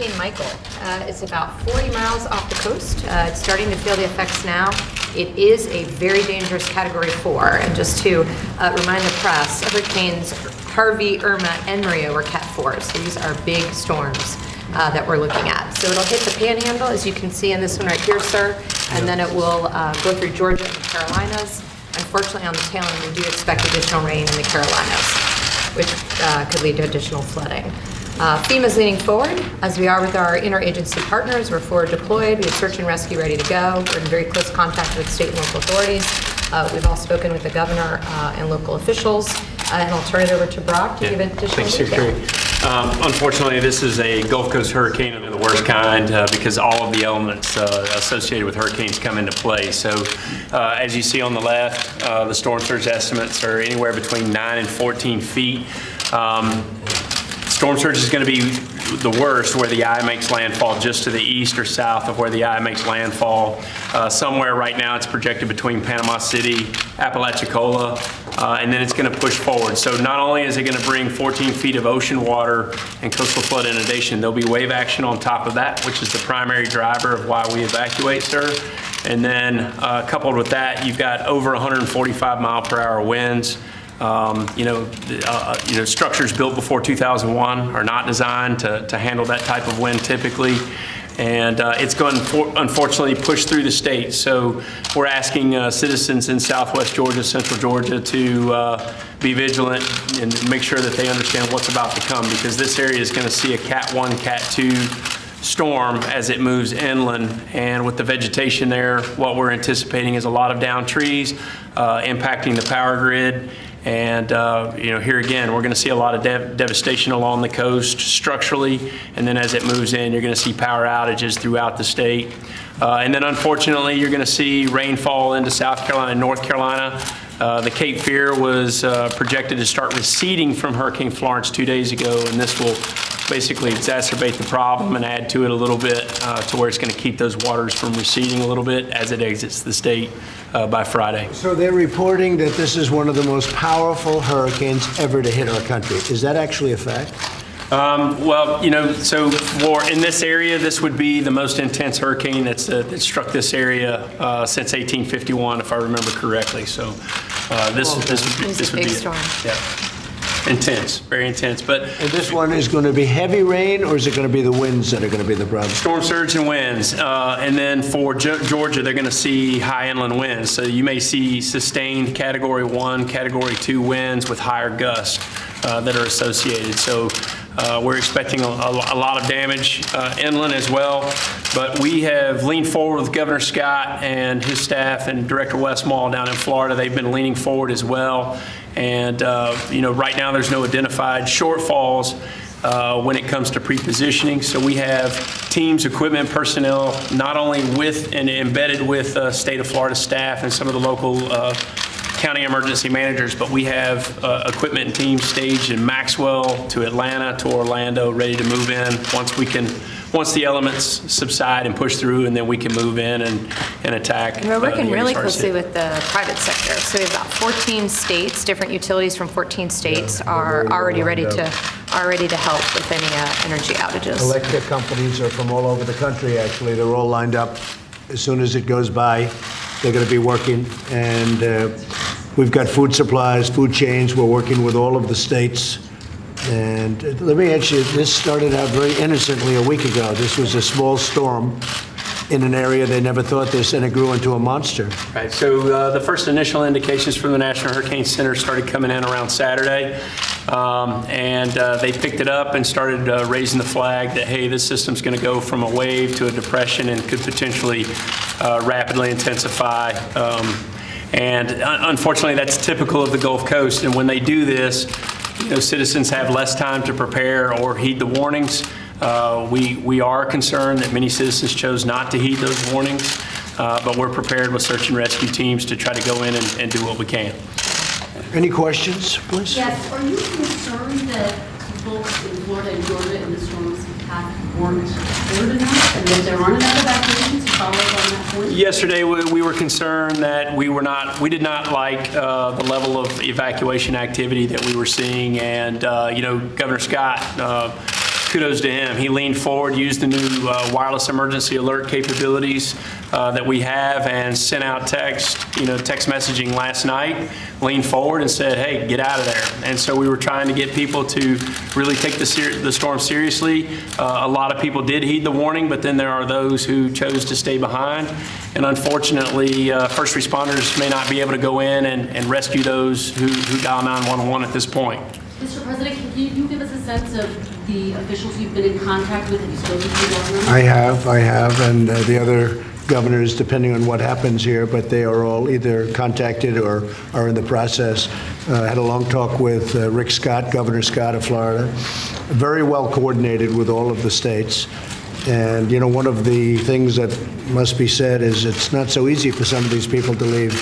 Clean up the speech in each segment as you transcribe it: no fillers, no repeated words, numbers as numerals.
Hurricane Michael. It's about 40 miles off the coast. It's starting to feel the effects now. It is a very dangerous Category 4. And just to remind the press, Hurricanes Harvey, Irma, and Maria were Cat 4. So these are big storms that we're looking at. So it'll hit the Panhandle, as you can see in this one right here, sir, and then it will go through Georgia and the Carolinas. Unfortunately, on the tail end, we do expect additional rain in the Carolinas, which could lead to additional flooding. FEMA is leaning forward, as we are with our interagency partners. We're forward deployed. We have search and rescue ready to go. We're in very close contact with state and local authorities. We've all spoken with the governor and local officials. And I'll turn it over to Brock to give additional Thanks, detail. Secretary. Unfortunately, this is a Gulf Coast hurricane of the worst kind because all of the elements associated with hurricanes come into play. So as you see on the left, the storm surge estimates are anywhere between 9 and 14 feet. Storm surge is going to be the worst where the eye makes landfall, just to the east or south of where the eye makes landfall. Somewhere right now it's projected between Panama City, Apalachicola, and then it's going to push forward. So not only is it going to bring 14 feet of ocean water and coastal flood inundation, there'll be wave action on top of that, which is the primary driver of why we evacuate, sir. And then coupled with that, you've got over 145 mile per hour winds. Structures built before 2001 are not designed to handle that type of wind typically. And it's going to unfortunately push through the state. So we're asking citizens in Southwest Georgia, Central Georgia to be vigilant and make sure that they understand what's about to come, because this area is going to see a Cat 1, Cat 2 storm as it moves inland. And with the vegetation there, what we're anticipating is a lot of downed trees impacting the power grid. And here again, we're going to see a lot of devastation along the coast structurally, and then as it moves in, you're going to see power outages throughout the state. And then unfortunately, you're going to see rainfall into South Carolina and North Carolina. The Cape Fear was projected to start receding from Hurricane Florence 2 days ago, and this will basically exacerbate the problem and add to it a little bit to where it's going to keep those waters from receding a little bit as it exits the state by Friday. So they're reporting that this is one of the most powerful hurricanes ever to hit our country. Is that actually a fact? So in this area, this would be the most intense hurricane that struck this area since 1851, if I remember correctly. So this would be big storm. Yeah. Intense, very intense. But And this one is going to be heavy rain, or is it going to be the winds that are going to be the problem? storm surge and winds. And then for Georgia, they're going to see high inland winds. So you may see sustained Category 1, Category 2 winds with higher gusts that are associated. So we're expecting a lot of damage inland as well. But we have leaned forward with Governor Scott and his staff and Director Westmall down in Florida. They've been leaning forward as well. And, right now there's no identified shortfalls when it comes to pre-positioning. So we have teams, equipment, personnel, not only with and embedded with state of Florida staff and some of the local county emergency managers, but we have equipment and teams staged in Maxwell to Atlanta to Orlando, ready to move in once the elements subside and push through, and then we can move in and attack. And we're working the really areas closely with the private sector. So we have about 14 states, different utilities from 14 states are already ready to help with any energy outages. Electric companies are from all over the country, actually. They're all lined up. As soon as it goes by, they're going to be working. And we've got food supplies, food chains. We're working with all of the states. And let me ask you, this started out very innocently a week ago. This was a small storm in an area they never thought this, and it grew into a monster. Right, so the first initial indications from the National Hurricane Center started coming in around Saturday, and they picked it up and started raising the flag that, hey, this system's going to go from a wave to a depression and could potentially rapidly intensify. And unfortunately, that's typical of the Gulf Coast, and when they do this, citizens have less time to prepare or heed the warnings. We are concerned that many citizens chose not to heed those warnings, but we're prepared with search and rescue teams to try to go in and do what we can. Any questions, please? Yes. Are you concerned that folks in Florida and Georgia in the storm's path weren't prepared enough, and that there aren't enough evacuations? To follow up on that point. Yesterday, we were concerned that we did not like the level of evacuation activity that we were seeing, and Governor Scott kudos to him. He leaned forward, used the new wireless emergency alert capabilities that we have, and sent out text messaging last night, leaned forward and said, hey, get out of there. And so we were trying to get people to really take the storm seriously. A lot of people did heed the warning, but then there are those who chose to stay behind. And unfortunately, first responders may not be able to go in and rescue those who dial 911 at this point. Mr. President, can you give us a sense of the officials you've been in contact with? Have you spoken to the governor? I have, and the other governors, depending on what happens here, but they are all either contacted or are in the process. I had a long talk with Rick Scott, Governor Scott of Florida, very well coordinated with all of the states. And, one of the things that must be said is it's not so easy for some of these people to leave.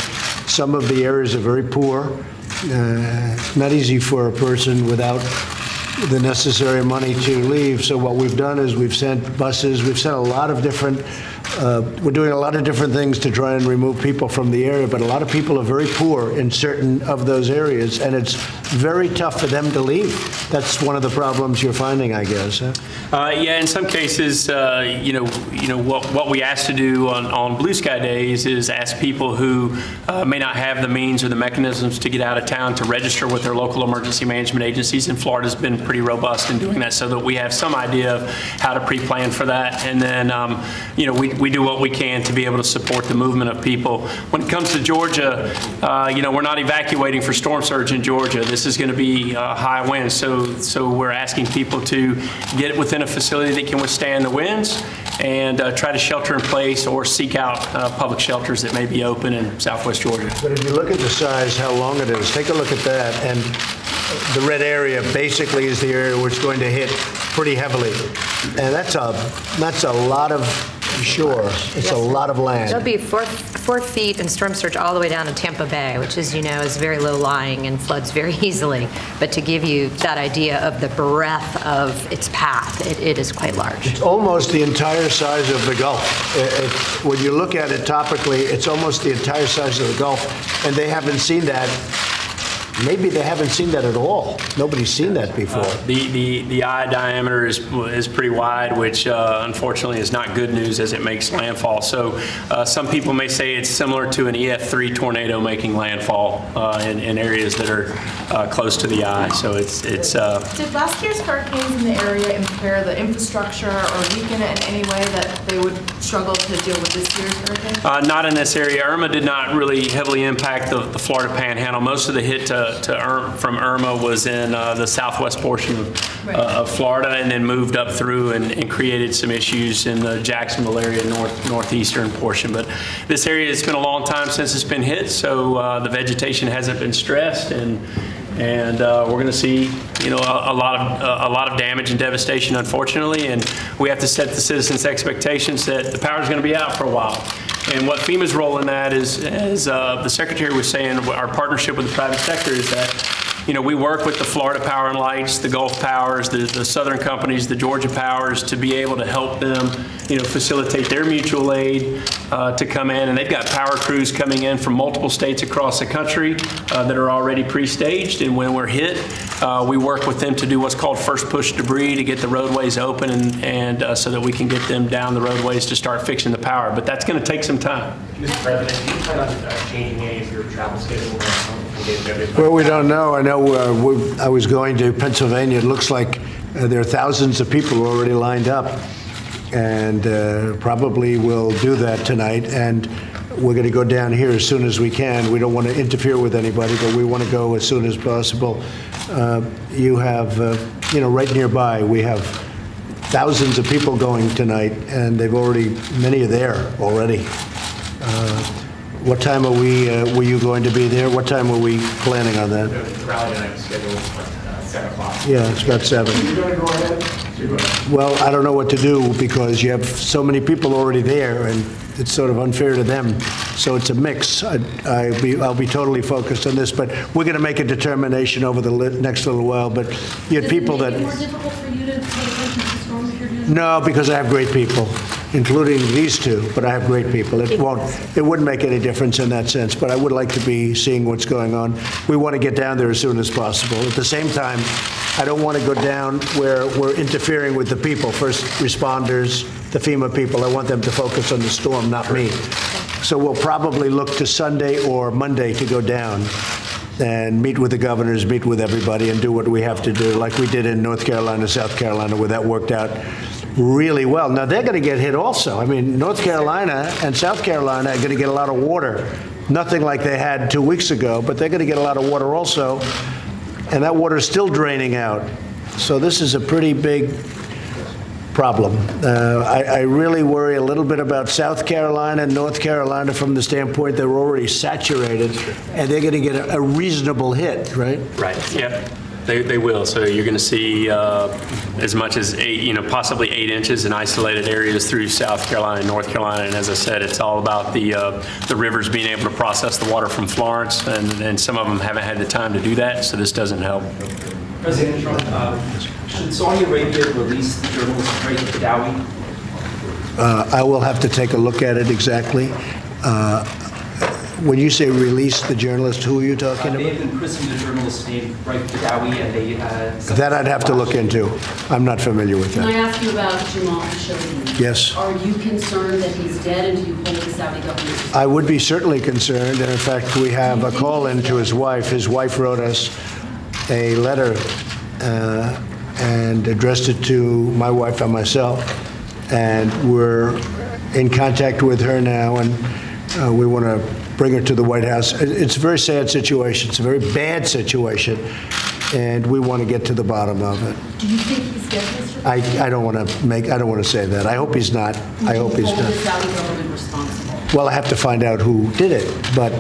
Some of the areas are very poor. Not easy for a person without the necessary money to leave. So what we've done is we've sent buses, we've sent a lot of different, we're doing a lot of different things to try and remove people from the area, but a lot of people are very poor in certain of those areas, and it's very tough for them to leave. That's one of the problems you're finding, I guess. Huh? Yeah, in some cases, what we ask to do on Blue Sky Days is ask people who may not have the means or the mechanisms to get out of town to register with their local emergency management agencies, and Florida's been pretty robust in doing that so that we have some idea of how to pre-plan for that. And then, we do what we can to be able to support the movement of people. When it comes to Georgia, we're not evacuating for storm surge in Georgia. This is going to be high winds, so we're asking people to get within a facility that can withstand the winds and try to shelter in place or seek out public shelters that may be open in Southwest Georgia. But if you look at the size, how long it is, take a look at that, and the red area basically is the area where it's going to hit pretty heavily. And that's a lot of shore. It's a lot of land. There'll be 4 feet in storm surge all the way down to Tampa Bay, which is very low lying and floods very easily. But to give you that idea of the breadth of its path, it is quite large. It's almost the entire size of the Gulf. When you look at it topically, it's almost the entire size of the Gulf, and they haven't seen that. Maybe they haven't seen that at all. Nobody's seen that before. The eye diameter is pretty wide, which unfortunately is not good news as it makes landfall. So some people may say it's similar to an EF3 tornado making landfall in areas that are close to the eye. So it's. Did last year's hurricanes in the area impair the infrastructure or weaken it in any way that they would struggle to deal with this year's hurricane? Not in this area. Irma did not really heavily impact the Florida Panhandle. Most of the hit from Irma was in the southwest portion of Florida, and then moved up through and created some issues in the Jacksonville area, northeastern portion. But this area, it's been a long time since it's been hit, so the vegetation hasn't been stressed, and we're going to see, a lot of damage and devastation, unfortunately, and we have to set the citizens' expectations that the power is going to be out for a while. And what FEMA's role in that is, as the Secretary was saying, our partnership with the private sector is that, we work with the Florida Power and Lights, the Gulf Powers, the Southern companies, the Georgia Powers, to be able to help them, facilitate their mutual aid to come in. And they've got power crews coming in from multiple states across the country that are already pre-staged. And when we're hit, we work with them to do what's called first push debris to get the roadways open and so that we can get them down the roadways to start fixing the power. But that's going to take some time. Mr. President, do you plan on changing any of your travel schedule? Well, we don't know. I know I was going to Pennsylvania. It looks like there are thousands of people already lined up, and probably will do that tonight. And we're going to go down here as soon as we can. We don't want to interfere with anybody, but we want to go as soon as possible. You have, right nearby, we have thousands of people going tonight, and many are there already. What time were you going to be there? What time were we planning on that? The rally tonight is scheduled for 7 o'clock. Yeah, it's about 7. You're going to go ahead? Well, I don't know what to do because you have so many people already there, and it's sort of unfair to them. So it's a mix. I'll be totally focused on this, but we're going to make a determination over the next little while. But you had people that. Does it make it more difficult for you to pay attention to the storm if you're doing? No, because I have great people, including these two, but I have great people. It wouldn't make any difference in that sense, but I would like to be seeing what's going on. We want to get down there as soon as possible. At the same time, I don't want to go down where we're interfering with the people, first responders, the FEMA people. I want them to focus on the storm, not me. So we'll probably look to Sunday or Monday to go down and meet with the governors, meet with everybody, and do what we have to do, like we did in North Carolina, South Carolina, where that worked out really well. Now, they're going to get hit also. I mean, North Carolina and South Carolina are going to get a lot of water. Nothing like they had 2 weeks ago, but they're going to get a lot of water also, and that water is still draining out. So this is a pretty big problem. I really worry a little bit about South Carolina and North Carolina from the standpoint they're already saturated, and they're going to get a reasonable hit, right? Right, yep. They will. So you're going to see as much as possibly 8 inches in isolated areas through South Carolina and North Carolina. And as I said, it's all about the rivers being able to process the water from Florence, and some of them haven't had the time to do that, so this doesn't help. President Trump, should Saudi Arabia release the journalist Raif Badawi? I will have to take a look at it exactly. When you say release the journalist, who are you talking They about? have imprisoned a journalist named Raif Badawi, and they... That I'd have to look into. I'm not familiar with Can I that. ask you about Jamal Khashoggi? Yes. Are you concerned that he's dead, and do you hold the Saudi government? I would be certainly concerned, and in fact, we have a call-in to his wife. His wife wrote us a letter and addressed it to my wife and myself, and we're in contact with her now, and we want to bring her to the White House. It's a very sad situation. It's a very bad situation, and we want to get to the bottom of it. Do you think he's dead, Mr. I don't want to say that. I hope he's not. I hope he's Hold the not. Saudi government responsible? Well, I have to find out who did it, but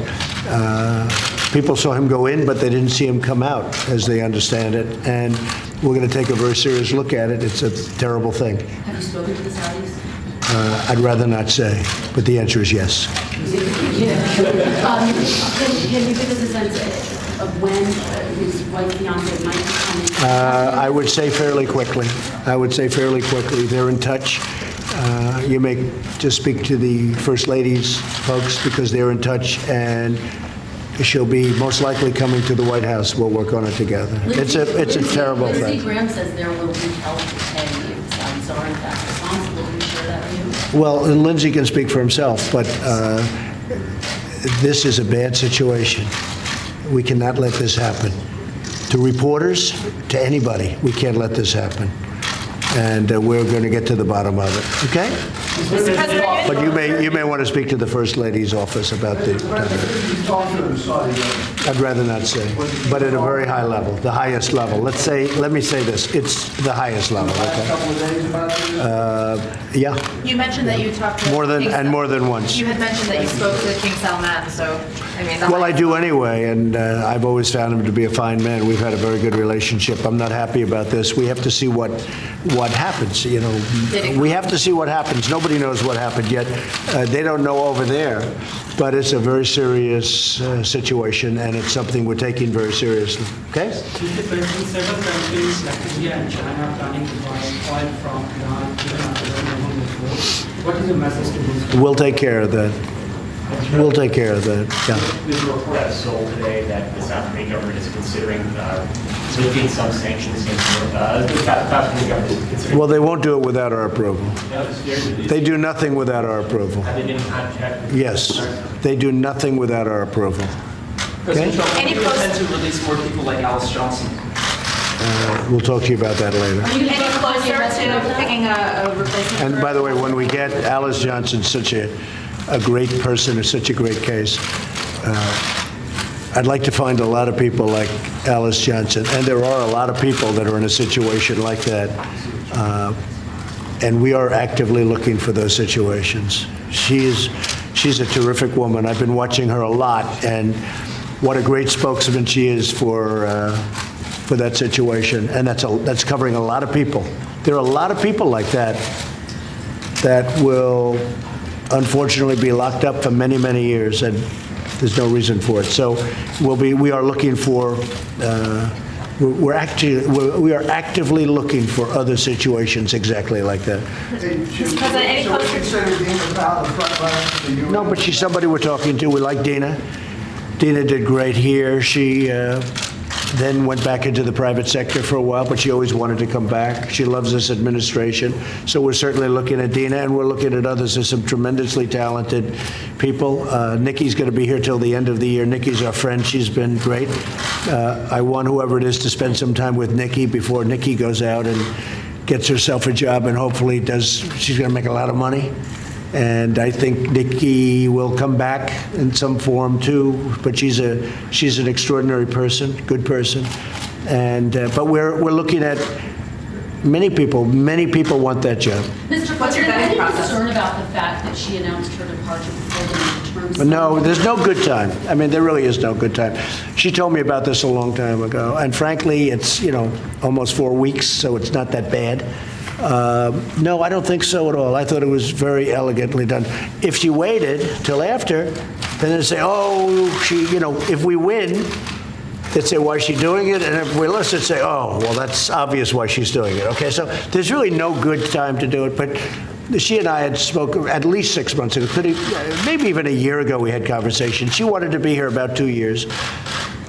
people saw him go in, but they didn't see him come out, as they understand it, and we're going to take a very serious look at it. It's a terrible thing. Have you spoken to the Saudis? I'd rather not say, but the answer is yes. Can you give us a sense of when his wife, fiance might be coming? I would say fairly quickly. I would say fairly quickly. They're in touch. You may just speak to the First Lady's folks because they're in touch, and she'll be most likely coming to the White House. We'll work on it together. It's a terrible Lindsey thing. Graham says there will be help to pay if the Saudis are in fact responsible. Can you share that with you? Well, and Lindsey can speak for himself, but this is a bad situation. We cannot let this happen. To reporters, to anybody, we can't let this happen. And we're going to get to the bottom of it, okay? Mr. President, But you may want to speak to the First Lady's office about the... I'd rather not say, but at a very high level, the highest level. Let me say this, it's the highest level, okay? Yeah, you mentioned that you talked to... more King than once. You had mentioned that you spoke to King Salman, so, I mean... Well, I do anyway, and I've always found him to be a fine man. We've had a very good relationship. I'm not happy about this. We have to see what happens, you know. We have to see what happens. Nobody knows what happened yet. They don't know over there, but it's a very serious situation, and it's something we're taking very seriously, okay? Mr. President, several countries like India and China are planning to buy oil from Iran even after the November 4th. What is your message to those? We'll take care of that. We'll take care of that, yeah. There's a report out of Seoul today that the South Korean government is considering lifting some sanctions against the South Korean government is considering... Well, they won't do it without our approval. They do nothing without our approval. Have they been in contact? Yes, they do nothing without our approval. President Trump, Any do you intend post- to release more people like Alice Johnson? We'll talk to you about that later. Are you Any gonna closer close your to picking a replacement? And for- by the way, when we get Alice Johnson, such a great person, it's such a great case, I'd like to find a lot of people like Alice Johnson, and there are a lot of people that are in a situation like that, and we are actively looking for those situations. She's a terrific woman. I've been watching her a lot, and what a great spokesman she is for that situation, and that's covering a lot of people. There are a lot of people like that will unfortunately be locked up for many, many years, and there's no reason for it. So we are looking for, we are actively looking for other situations exactly like that. Mr. President, any closer? No, but she's somebody we're talking to. We like Dina. Dina did great here. She then went back into the private sector for a while, but she always wanted to come back. She loves this administration. So we're certainly looking at Dina, and we're looking at others. There's some tremendously talented people. Nikki's going to be here till the end of the year. Nikki's our friend. She's been great. I want whoever it is to spend some time with Nikki before Nikki goes out and gets herself a job, and hopefully she's going to make a lot of money. And I think Nikki will come back in some form too, but she's an extraordinary person, good person. And but we're looking at many people want that job. Mr. What's your President, vetting any process? concern about the fact that she announced her departure before the midterms? But no, there's no good time. I mean, there really is no good time. She told me about this a long time ago, and frankly, it's, almost 4 weeks, so it's not that bad. No, I don't think so at all. I thought it was very elegantly done. If she waited till after, then they'd say, if we win, they'd say, why is she doing it? And if we lose, they'd say, oh, well, that's obvious why she's doing it. Okay, so there's really no good time to do it, but she and I had spoken at least 6 months ago, maybe even a year ago we had conversations. She wanted to be here about 2 years.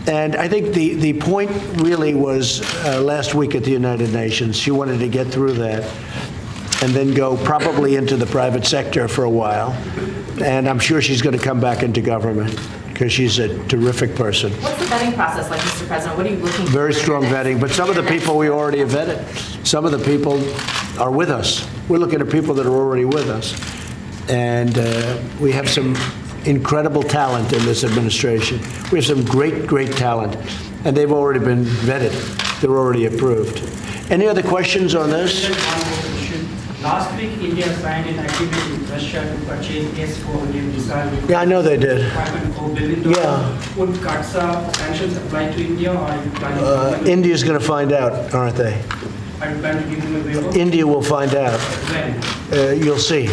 And I think the point really was last week at the United Nations. She wanted to get through that and then go probably into the private sector for a while. And I'm sure she's going to come back into government because she's a terrific person. What's the vetting process like, Mr. President? What are you looking for? Very strong vetting, but some of the people we already have vetted. Some of the people are with us. We're looking at people that are already with us. And we have some incredible talent in this administration. We have some great talent, and they've already been vetted. They're already approved. Any other questions on this? One more question. Last week, India signed an agreement with Russia to purchase S-400 missile. Yeah, I know they did. $5.4 billion. Yeah. Would CAATSA sanctions apply to India, or are you planning to give them? India's going to find out, aren't they? Are you planning to give them a waiver? India will find out. When? You'll see.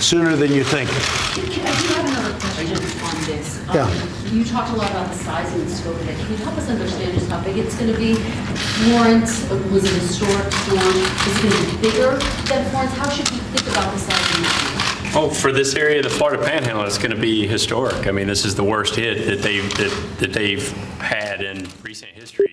Sooner than you think. I do have another question on this. Yeah. You talked a lot about the size and the scope of it. Can you help us understand just how big it's going to be? Florence, was it a historic storm? Is it going to be bigger than Florence? How should we think about the size and the scope? Oh, for this area, the Florida Panhandle, it's going to be historic. I mean, this is the worst hit that they've had in recent history.